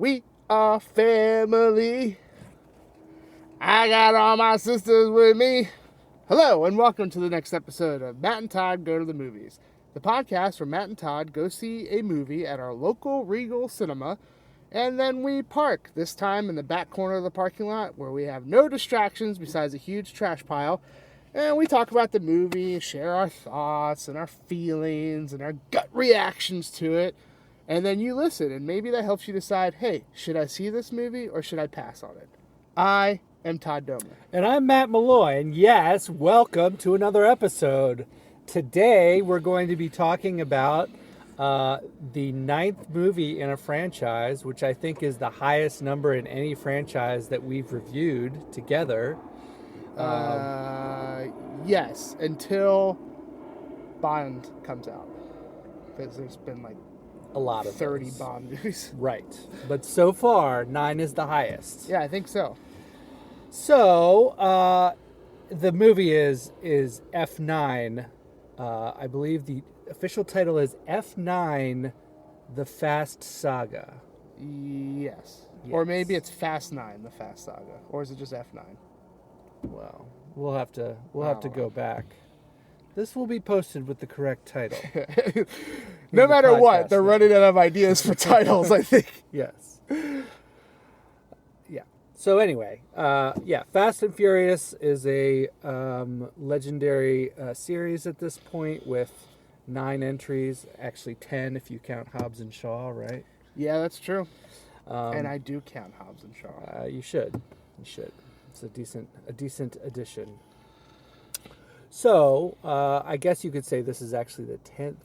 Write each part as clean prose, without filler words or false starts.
We are family. I got all my sisters with me. Hello, and welcome to the next episode of Matt and Todd Go to the Movies, the podcast where Matt and Todd go see a movie at our local Regal cinema, and then we park, this time in the back corner of the parking lot where we have no distractions besides a huge trash pile, and we talk about the movie, share our thoughts and our feelings and our gut reactions to it. And then you listen, and maybe that helps you decide, hey, should I see this movie or should I pass on it? I am Todd Domer. And I'm Matt Malloy, and yes, welcome to another episode. Today, we're going to be talking about the 9th movie in a franchise, which I think is the highest number in any franchise that we've reviewed together. Yes, until Bond comes out. Because there's been like a lot of 30 those. Bond movies. Right. But so far, 9 is the highest. Yeah, I think so. So, the movie is F9. I believe the official title is F9, The Fast Saga. Yes. Or maybe it's Fast 9, The Fast Saga. Or is it just F9? Well, we'll have to go back. This will be posted with the correct title. No matter what, they're running out of ideas for titles, I think. Yes. Yeah. So anyway, Fast and Furious is a legendary series at this point with 9 entries. Actually 10 if you count Hobbs and Shaw, right? Yeah, that's true. And I do count Hobbs and Shaw. You should. It's a decent addition. So, I guess you could say this is actually the 10th.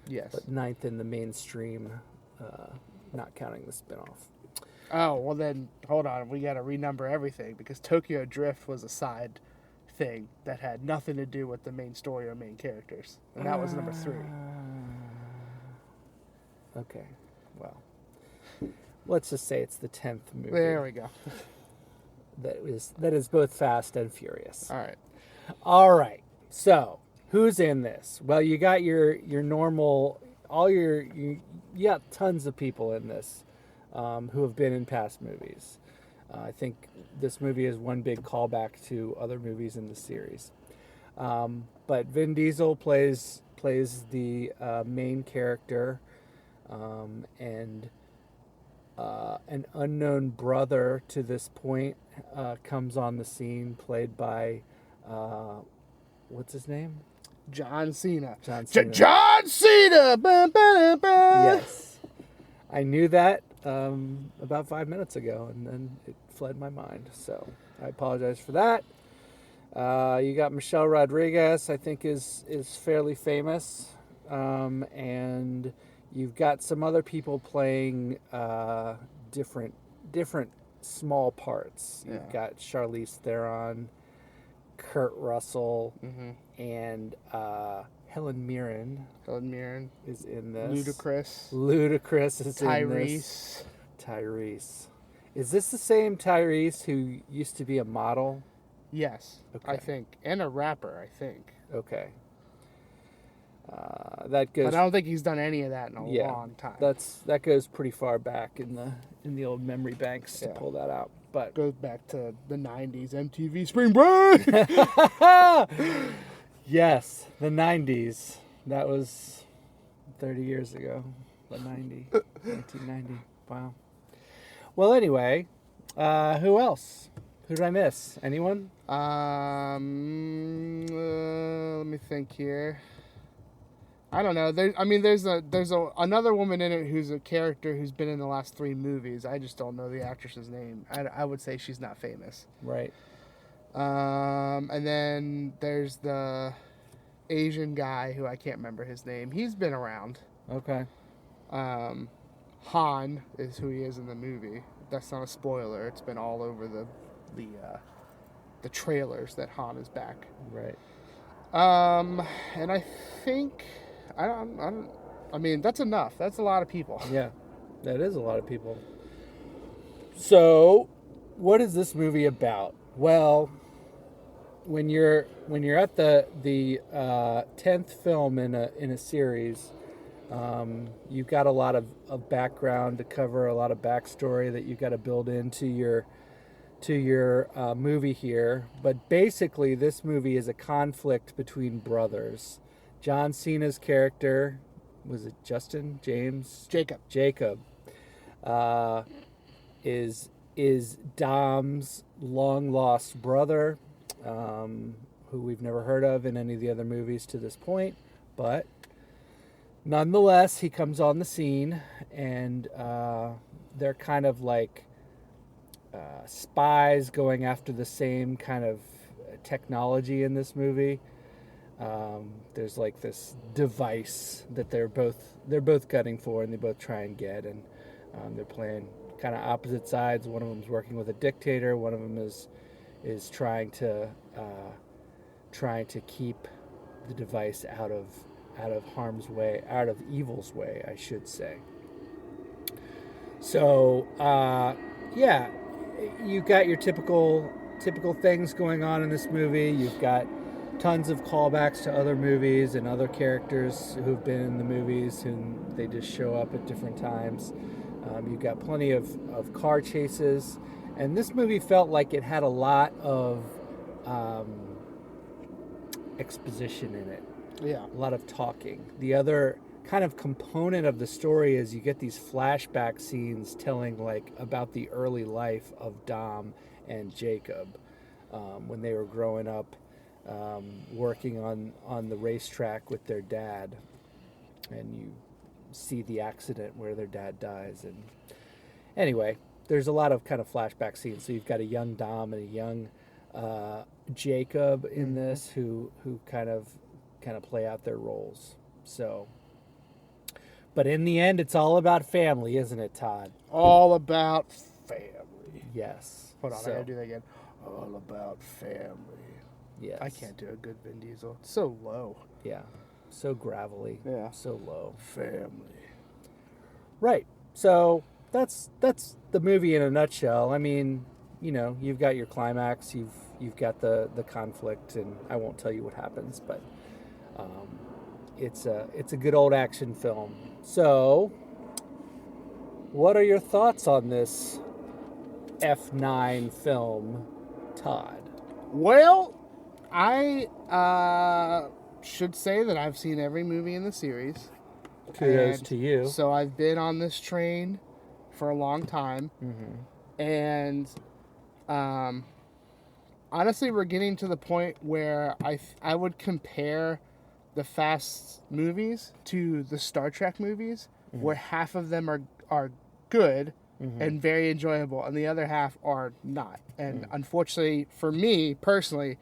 Yes. But 9th in the mainstream, not counting the spinoff. Oh, well then, hold on. We got to renumber everything because Tokyo Drift was a side thing that had nothing to do with the main story or main characters. And that was number 3. Okay. Well, let's just say it's the 10th movie. There we go. That is both Fast and Furious. All right. So, who's in this? Well, you got your normal, you got tons of people in this who have been in past movies. I think this movie is one big callback to other movies in the series. But Vin Diesel plays the main character, and an unknown brother to this point comes on the scene, played by what's his name? John Cena. John Cena. John Cena! Ba, ba, ba. Yes. I knew that about 5 minutes ago, and then it fled my mind. So I apologize for that. You got Michelle Rodriguez, I think is fairly famous. And you've got some other people playing different small parts. You've got Charlize Theron, Kurt Russell, and Helen Mirren. Helen Mirren is in this. Ludacris is Tyrese. in this. Tyrese. Is this the same Tyrese who used to be a model? Yes, okay. I think. And a rapper, I think. Okay. That goes. But I don't think he's done any of that in a long time. That goes pretty far back in the old memory banks to pull that out. But goes back to the 90s MTV Spring Break. Yes, the 90s. That was 30 years ago. The 1990. Wow. Well, anyway, who else? Who did I miss? Anyone? Let me think here. I don't know. There's another woman in it who's a character who's been in the last 3 movies. I just don't know the actress's name. I would say she's not famous. Right. And then there's the Asian guy who I can't remember his name. He's been around. Okay. Han is who he is in the movie. That's not a spoiler. It's been all over the trailers that Han is back. Right. And I think that's enough. That's a lot of people. Yeah, that is a lot of people. So, what is this movie about? Well, when you're at the 10th film in a series, You've got a lot of background to cover, a lot of backstory that you've got to build into your movie here. But basically, this movie is a conflict between brothers. John Cena's character, was it Justin? James? Jacob. Is Dom's long-lost brother, who we've never heard of in any of the other movies to this point. But nonetheless, he comes on the scene, and they're kind of like spies going after the same kind of technology in this movie. There's like this device that they're both gunning for, and they both try and get, and they're playing kind of opposite sides. One of them's working with a dictator. One of them is trying to keep the device out of harm's way, out of evil's way, I should say. So yeah, you've got your typical things going on in this movie. You've got tons of callbacks to other movies and other characters who've been in the movies, and they just show up at different times. You've got plenty of car chases, and this movie felt like it had a lot of exposition in it. Yeah. A lot of talking. The other kind of component of the story is you get these flashback scenes telling like about the early life of Dom and Jacob when they were growing up, working on the racetrack with their dad, and you see the accident where their dad dies. And anyway, there's a lot of kind of flashback scenes. So you've got a young Dom and a young Jacob in this who kind of play out their roles. So, but in the end, it's all about family, isn't it, Todd? All about family. Yes. Hold on, I gotta do that again. All about family. Yes. I can't do a good Vin Diesel. It's so low. Yeah. So gravelly. Yeah. So low. Family. Right. So that's the movie in a nutshell. I mean, you know, you've got your climax, you've got the conflict, and I won't tell you what happens, but it's a good old action film. So, what are your thoughts on this F9 film, Todd? Well, I should say that I've seen every movie in the series. Kudos to you. So I've been on this train for a long time. Mm-hmm. And honestly, we're getting to the point where I would compare the Fast movies to the Star Trek movies, where half of them are good and very enjoyable, and the other half are not. And unfortunately, for me personally,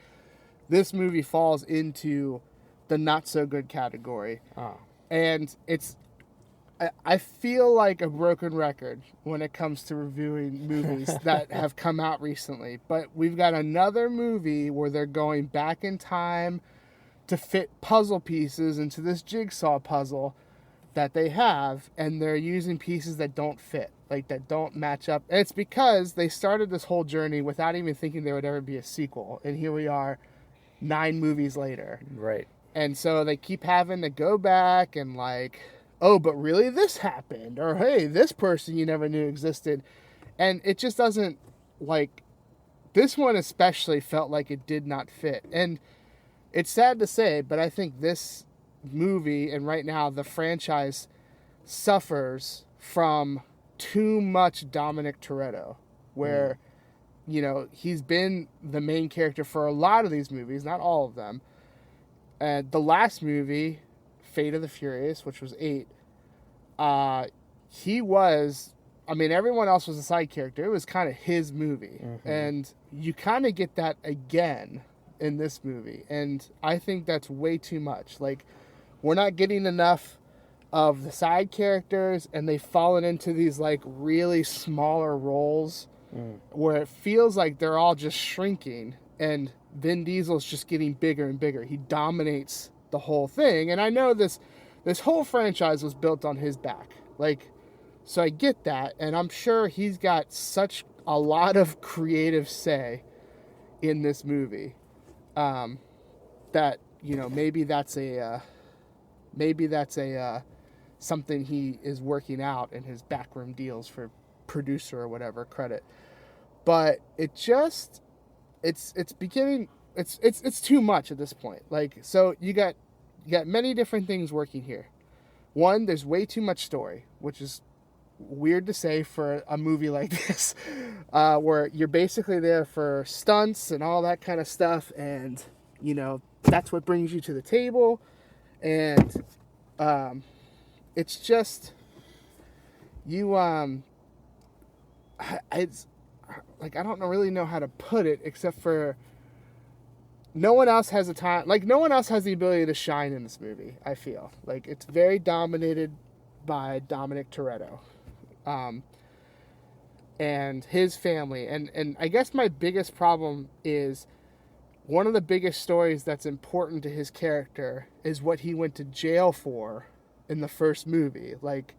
this movie falls into the not so good category. And I feel like a broken record when it comes to reviewing movies that have come out recently. But we've got another movie where they're going back in time to fit puzzle pieces into this jigsaw puzzle that they have, and they're using pieces that don't fit, like that don't match up. And it's because they started this whole journey without even thinking there would ever be a sequel. And here we are 9 movies later. Right. And so they keep having to go back and like, oh, but really this happened, or hey, this person you never knew existed. And it just doesn't, like, this one especially felt like it did not fit. And it's sad to say, but I think this movie, and right now the franchise, suffers from too much Dominic Toretto, where, you know, he's been the main character for a lot of these movies, not all of them. And the last movie, Fate of the Furious, which was 8, he was, I mean, everyone else was a side character. It was kind of his movie. And you kind of get that again in this movie. And I think that's way too much. Like, we're not getting enough of the side characters, and they've fallen into these, like, really smaller roles where it feels like they're all just shrinking, and Vin Diesel's just getting bigger and bigger. He dominates the whole thing. And I know this whole franchise was built on his back. Like, so I get that, and I'm sure he's got such a lot of creative say in this movie that, you know, maybe that's a something he is working out in his backroom deals for producer or whatever credit. But it just, it's beginning, it's too much at this point. Like, so you got many different things working here. One, there's way too much story, which is weird to say for a movie like this, where you're basically there for stunts and all that kind of stuff, and you know that's what brings you to the table, and it's just you it's like, I don't really know how to put it except for no one else has no one else has the ability to shine in this movie. I feel like it's very dominated by Dominic Toretto, and his family. And I guess my biggest problem is one of the biggest stories that's important to his character is what he went to jail for in the first movie. Like,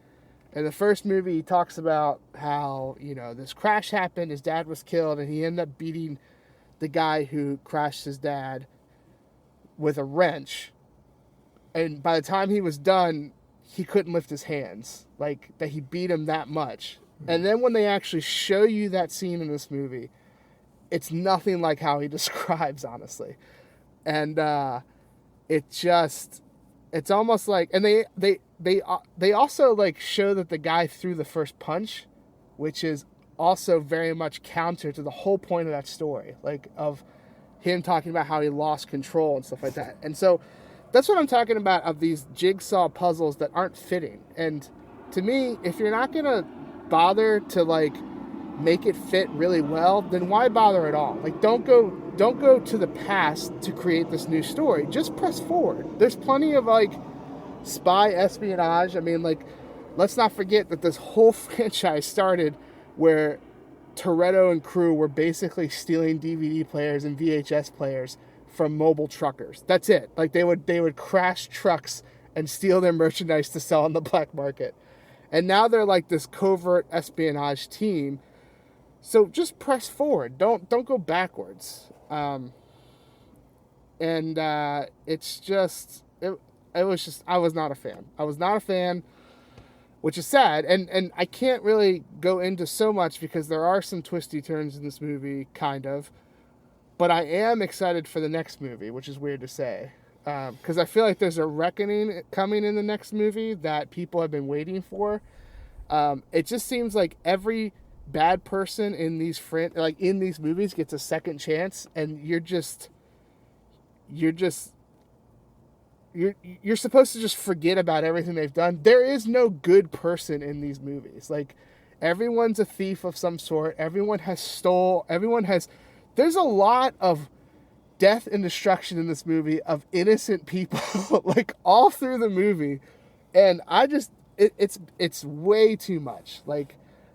in the first movie, he talks about how, you know, this crash happened, his dad was killed, and he ended up beating the guy who crashed his dad with a wrench. And by the time he was done, he couldn't lift his hands. Like, that he beat him that much. And then when they actually show you that scene in this movie, it's nothing like how he describes, honestly. And it's almost like, and they also like show that the guy threw the first punch, which is also very much counter to the whole point of that story, like of him talking about how he lost control and stuff like that. And so that's what I'm talking about, of these jigsaw puzzles that aren't fitting. And to me, if you're not gonna bother to like make it fit really well, then why bother at all? Like, don't go to the past to create this new story. Just press forward. There's plenty of like spy espionage. I mean, like, let's not forget that this whole franchise started where Toretto and crew were basically stealing DVD players and VHS players from mobile truckers. That's it. Like, they would crash trucks and steal their merchandise to sell on the black market. And now they're like this covert espionage team. So just press forward. Don't go backwards. It's just it was just, I was not a fan. I was not a fan, which is sad. And I can't really go into so much because there are some twisty turns in this movie, kind of. But I am excited for the next movie, which is weird to say. Because I feel like there's a reckoning coming in the next movie that people have been waiting for. It just seems like every bad person in these movies gets a second chance, and you're supposed to just forget about everything they've done. There is no good person in these movies. Like, everyone's a thief of some sort. There's a lot of death and destruction in this movie of innocent people, like, all through the movie. And it's way too much. Like,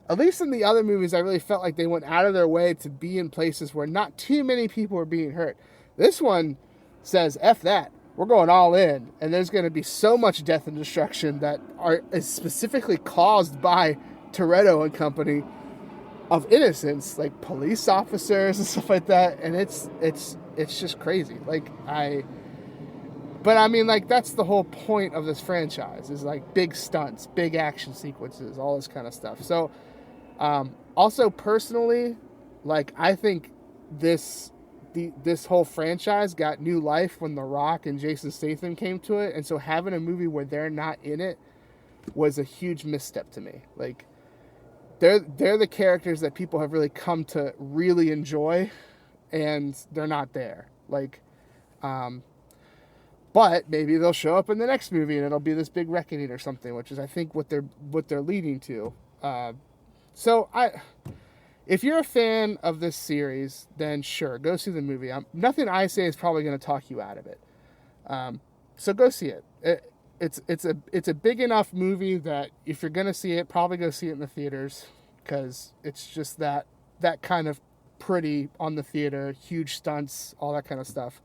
at least in the other movies, I really felt like they went out of their way to be in places where not too many people were being hurt. This one says, F that. We're going all in. And there's going to be so much death and destruction that is specifically caused by Toretto and company of innocence, like police officers and stuff like that. And it's just crazy. But I mean, like, that's the whole point of this franchise, is like big stunts, big action sequences, all this kind of stuff. So, also personally, like, I think this whole franchise got new life when The Rock and Jason Statham came to it. And so having a movie where they're not in it was a huge misstep to me. Like, they're the characters that people have really come to really enjoy, and they're not there. Like, but maybe they'll show up in the next movie and it'll be this big reckoning or something, which is, I think, what they're leading to. If you're a fan of this series, then sure, go see the movie. Nothing I say is probably going to talk you out of it. So go see it. It's a big enough movie that if you're going to see it, probably go see it in the theaters, because it's just that kind of pretty on the theater, huge stunts, all that kind of stuff.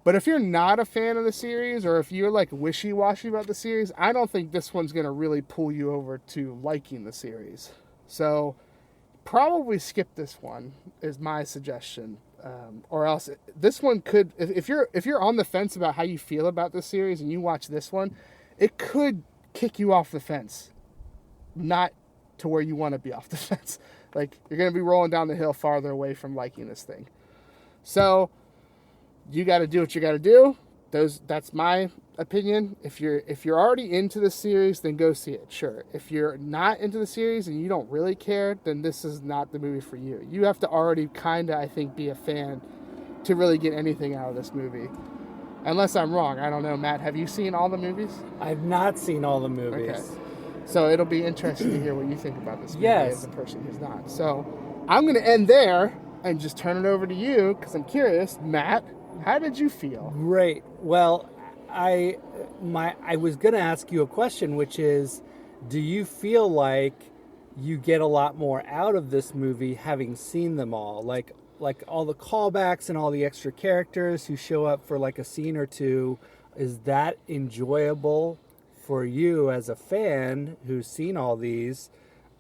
But if you're not a fan of the series, or if you're like wishy-washy about the series, I don't think this one's going to really pull you over to liking the series. So probably skip this one is my suggestion. Or else this one could, if you're on the fence about how you feel about this series and you watch this one, it could kick you off the fence, not to where you want to be off the fence. Like, you're going to be rolling down the hill farther away from liking this thing. So you got to do what you got to do. That's my opinion. If you're already into the series, then go see it. Sure. If you're not into the series and you don't really care, then this is not the movie for you. You have to already kind of, I think, be a fan to really get anything out of this movie. Unless I'm wrong. I don't know. Matt, have you seen all the movies? I've not seen all the movies. Okay. So it'll be interesting to hear what you think about this movie Yes. as a person who's not. So I'm going to end there and just turn it over to you because I'm curious. Matt, how did you feel? Great. Well, I was going to ask you a question, which is, do you feel like you get a lot more out of this movie having seen them all? Like all the callbacks and all the extra characters who show up for like a scene or two, is that enjoyable for you as a fan who's seen all these?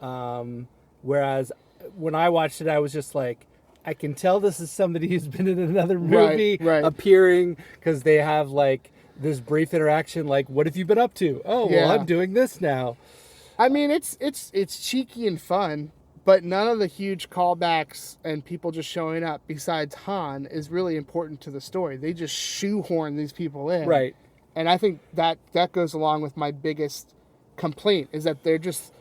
Whereas when I watched it, I was just like, I can tell this is somebody who's been in another movie right. appearing, because they have like this brief interaction like, what have you been up to? Oh, Yeah. well, I'm doing this now. I mean, it's cheeky and fun, but none of the huge callbacks and people just showing up besides Han is really important to the story. They just shoehorn these people in. Right. And I think that goes along with my biggest complaint, is that they're just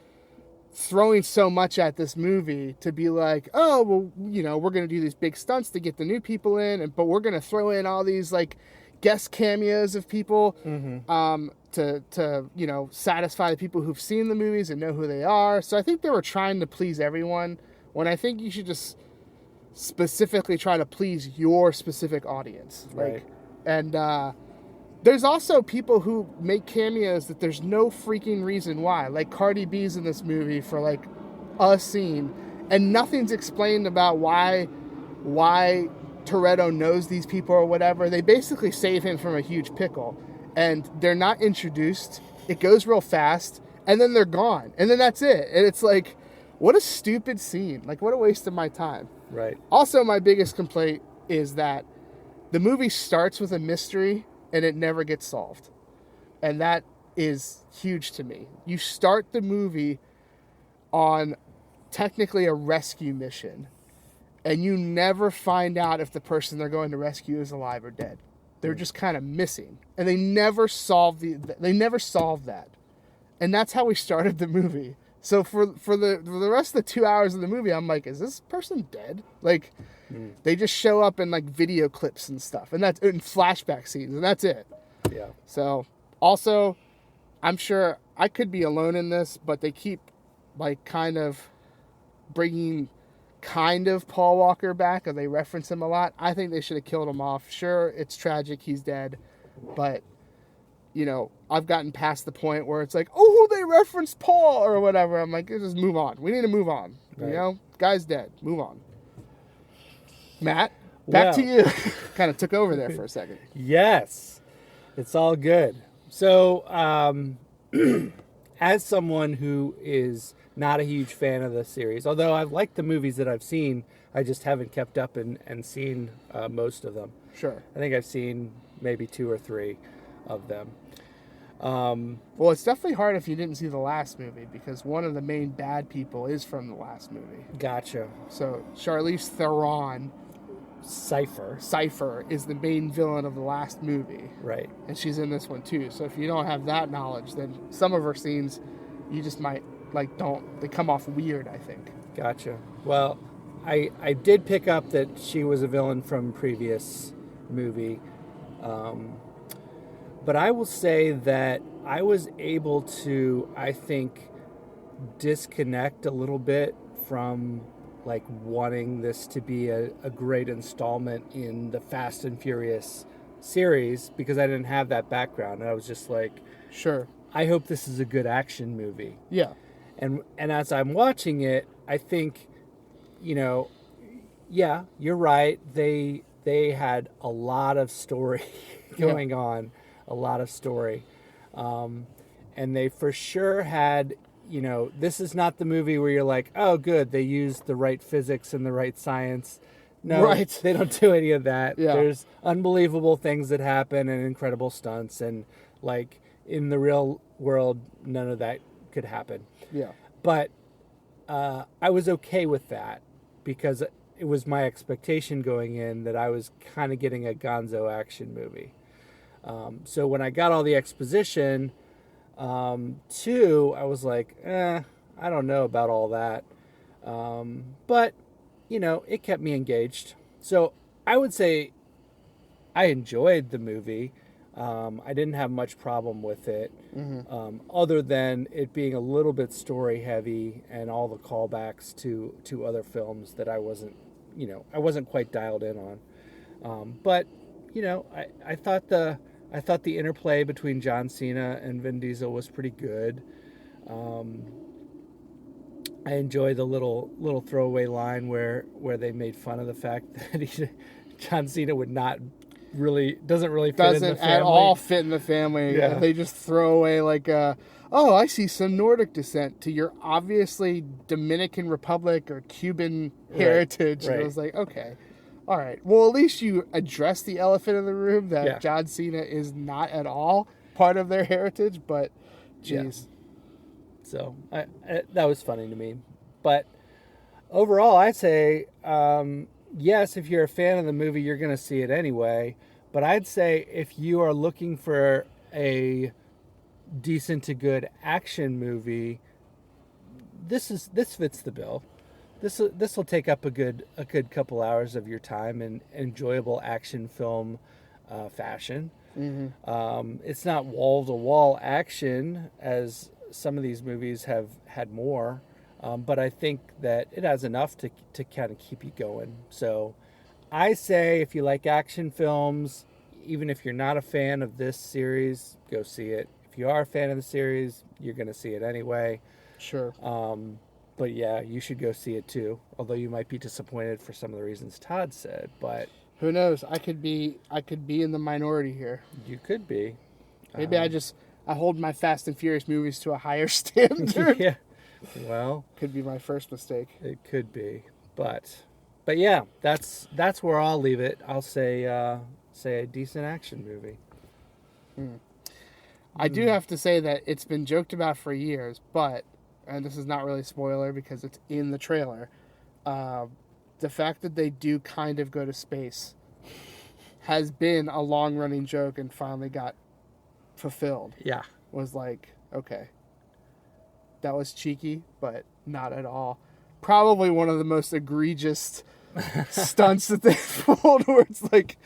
throwing so much at this movie to be like, oh, well, you know, we're going to do these big stunts to get the new people in, but we're going to throw in all these like guest cameos of people to you know, satisfy the people who've seen the movies and know who they are. So I think they were trying to please everyone, when I think you should just specifically try to please your specific audience. Right. And there's also people who make cameos that there's no freaking reason why. Like Cardi B's in this movie for like a scene, and nothing's explained about why Toretto knows these people or whatever. They basically save him from a huge pickle, and they're not introduced. It goes real fast, and then they're gone, and then that's it. And it's like, what a stupid scene. Like, what a waste of my time. Right. Also, my biggest complaint is that the movie starts with a mystery and it never gets solved. And that is huge to me. You start the movie on technically a rescue mission, and you never find out if the person they're going to rescue is alive or dead. They're just kind of missing. And they never solve that. And that's how we started the movie. So for the rest of the 2 hours of the movie, I'm like, is this person dead? Like, they just show up in like video clips and stuff, and that's in flashback scenes, and that's it. Yeah. So also, I'm sure I could be alone in this, but they keep like kind of bringing kind of Paul Walker back, or they reference him a lot. I think they should have killed him off. Sure, it's tragic, he's dead, but you know, I've gotten past the point where it's like, oh, they referenced Paul or whatever. I'm like, just move on. We need to move on. Right. You know, guy's dead. Move on. Matt, back to you. Kind of took over there for a second. Yes, it's all good. So, as someone who is not a huge fan of the series, although I've liked the movies that I've seen, I just haven't kept up and seen most of them. Sure. I think I've seen maybe 2 or 3 of them. Well, it's definitely hard if you didn't see the last movie, because one of the main bad people is from the last movie. Gotcha. So Charlize Theron, Cypher is the main villain of the last movie. Right. And she's in this one too. So if you don't have that knowledge, then some of her scenes, you just might they come off weird, I think. Gotcha. Well, I did pick up that she was a villain from previous movie. But I will say that I was able to, I think, disconnect a little bit from like wanting this to be a great installment in the Fast and Furious series, because I didn't have that background. And I was just like, sure, I hope this is a good action movie. Yeah. And as I'm watching it, I think, you know, yeah, you're right. They had a lot of story going on, a lot of story. And they for sure had, you know, this is not the movie where you're like, oh, good, they used the right physics and the right science. No, right. They don't do any of that. Yeah. There's unbelievable things that happen and incredible stunts. And, like, in the real world, none of that could happen. Yeah. But I was okay with that because it was my expectation going in that I was kind of getting a gonzo action movie. So when I got all the exposition, too, I was like, I don't know about all that. But, it kept me engaged. So I would say I enjoyed the movie. I didn't have much problem with it, other than it being a little bit story heavy and all the callbacks to other films that I wasn't quite dialed in on. But I thought the interplay between John Cena and Vin Diesel was pretty good. I enjoy the little throwaway line where they made fun of the fact that John Cena doesn't really fit in the family. At all fit in the family. Yeah. They just throw away like, I see some Nordic descent to your obviously Dominican Republic or Cuban heritage. Right. And I was like, okay, all right. Well, at least you address the elephant in the room that John Cena is not at all part of their heritage, but geez. Yeah. So that was funny to me. But overall, I'd say, yes, if you're a fan of the movie, you're going to see it anyway. But I'd say if you are looking for a decent to good action movie, this fits the bill. This will take up a good couple hours of your time in enjoyable action film fashion. Mm-hmm. It's not wall to wall action as some of these movies have had more, but I think that it has enough to kind of keep you going. So I say if you like action films, even if you're not a fan of this series, go see it. If you are a fan of the series, you're going to see it anyway. Sure. But yeah, you should go see it too. Although you might be disappointed for some of the reasons Todd said, but who knows? I could be in the minority here. You could be. Maybe I hold my Fast and Furious movies to a higher standard. Yeah. Well, could be my first mistake. It could be, but yeah, that's where I'll leave it. I'll say a decent action movie. I do have to say that it's been joked about for years, but, and this is not really a spoiler because it's in the trailer, the fact that they do kind of go to space has been a long-running joke and finally got fulfilled. Yeah. Was like, okay, that was cheeky, but not at all. Probably one of the most egregious stunts that they've pulled, where it's like,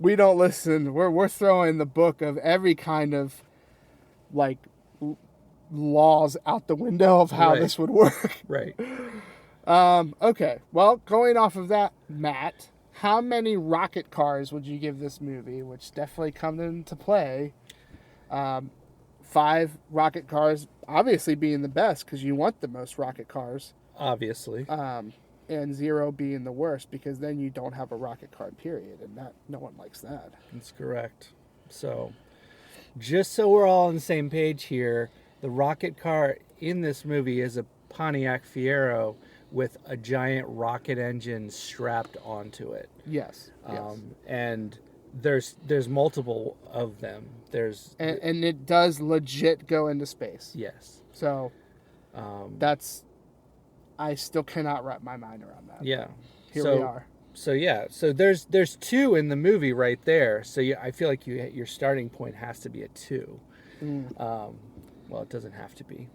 we don't listen. We're throwing the book of every kind of like laws out the window of how this would work. Right. Okay. Well, going off of that, Matt, how many rocket cars would you give this movie? Which definitely come into play. 5 rocket cars, obviously being the best because you want the most rocket cars. Obviously. And 0 being the worst because then you don't have a rocket car, period, and that no one likes that. That's correct. So, just so we're all on the same page here, the rocket car in this movie is a Pontiac Fiero with a giant rocket engine strapped onto it. Yes. And there's multiple of them. And it does legit go into space. Yes. So that's, I still cannot wrap my mind around that. Yeah. Here we are. So yeah, so there's 2 in the movie right there. So I feel like your starting point has to be a 2. Well, it doesn't have to be.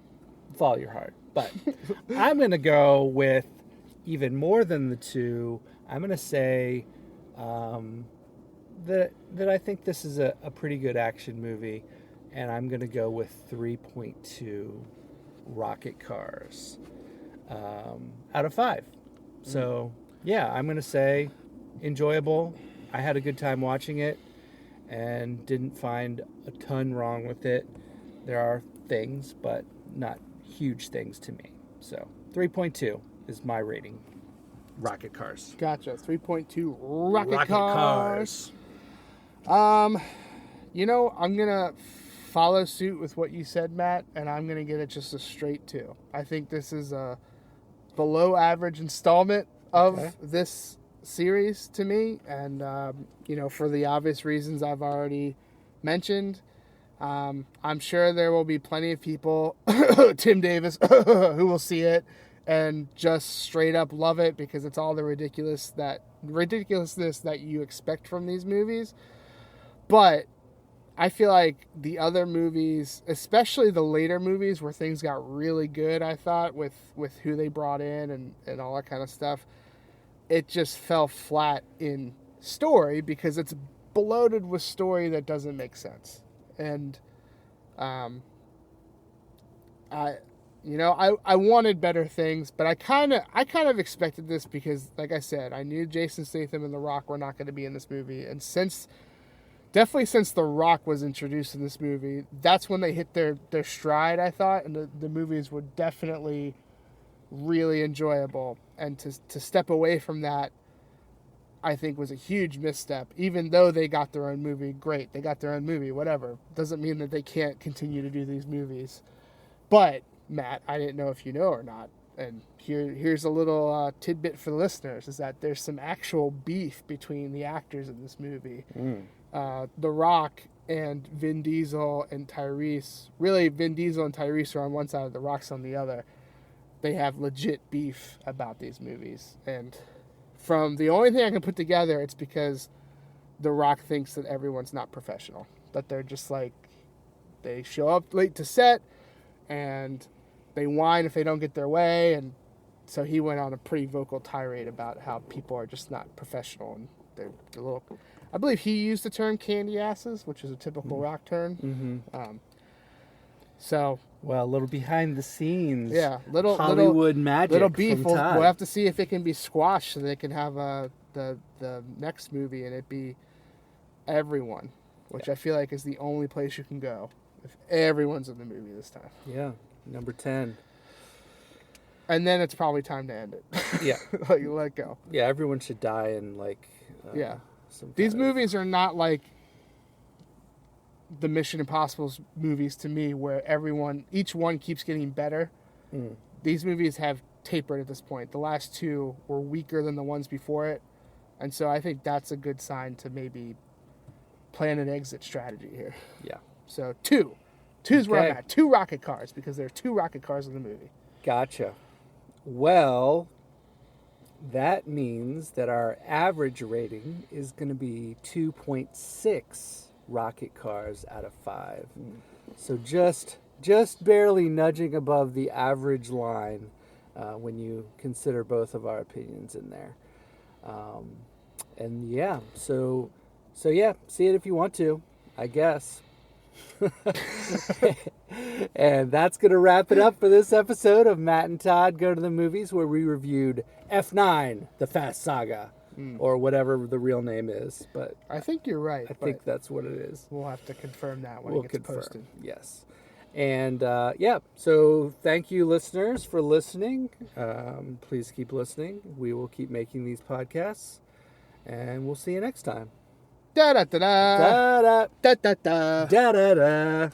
Follow your heart. But I'm going to go with even more than the 2. I'm going to say that I think this is a pretty good action movie, and I'm going to go with 3.2 rocket cars out of 5. So, yeah, I'm going to say enjoyable. I had a good time watching it and didn't find a ton wrong with it. There are things, but not huge things to me. So 3.2 is my rating. Rocket cars. Gotcha. 3.2 rocket cars. You know, I'm going to follow suit with what you said, Matt, and I'm going to get it just a straight 2. I think this is a below average installment of this series to me, and you know, for the obvious reasons I've already mentioned. I'm sure there will be plenty of people, Tim Davis, who will see it and just straight up love it because it's all the ridiculousness that you expect from these movies. But I feel like the other movies, especially the later movies where things got really good, I thought, with who they brought in and all that kind of stuff, it just fell flat in story because it's bloated with story that doesn't make sense. And I wanted better things, but I kind of expected this because, like I said, I knew Jason Statham and The Rock were not going to be in this movie, and definitely since The Rock was introduced in this movie, that's when they hit their stride, I thought, and the movies were definitely really enjoyable. And to step away from that, I think, was a huge misstep. Even though they got their own movie, great, they got their own movie, whatever. Doesn't mean that they can't continue to do these movies. But, Matt, I didn't know if you know or not, and here's a little tidbit for the listeners, is that there's some actual beef between the actors in this movie. The Rock and Vin Diesel and Tyrese, really Vin Diesel and Tyrese are on one side, The Rock's on the other. They have legit beef about these movies. And from the only thing I can put together, it's because The Rock thinks that everyone's not professional. That they're just like, they show up late to set and they whine if they don't get their way. And so he went on a pretty vocal tirade about how people are just not professional and they're a little... I believe he used the term candy asses, which is a typical Rock term. So... Well, a little behind the scenes. Yeah, Hollywood magic. Little beef. From Todd. We'll have to see if it can be squashed so they can have the next movie and it be everyone, which I feel like is the only place you can go if everyone's in the movie this time. Yeah, number 10. And then it's probably time to end it. Yeah, like let go. Yeah, everyone should die in These movies are not like the Mission Impossible movies to me, where each one keeps getting better. These movies have tapered at this point. The last two were weaker than the ones before it, and so I think that's a good sign to maybe plan an exit strategy here. Yeah. So two's where I'm at. 2 rocket cars, because there are 2 rocket cars in the movie. Gotcha. Well, that means that our average rating is going to be 2.6 rocket cars out of 5. So just barely nudging above the average line when you consider both of our opinions in there. And yeah, so yeah, see it if you want to, I guess. And that's going to wrap it up for this episode of Matt and Todd Go to the Movies, where we reviewed F9, the Fast Saga. Or whatever the real name is, but I think you're right. I think that's what it is. We'll have to confirm that when it gets posted. Yes. And so thank you, listeners, for listening. Please keep listening. We will keep making these podcasts, and we'll see you next time. Da da da da Da da da da da da da da.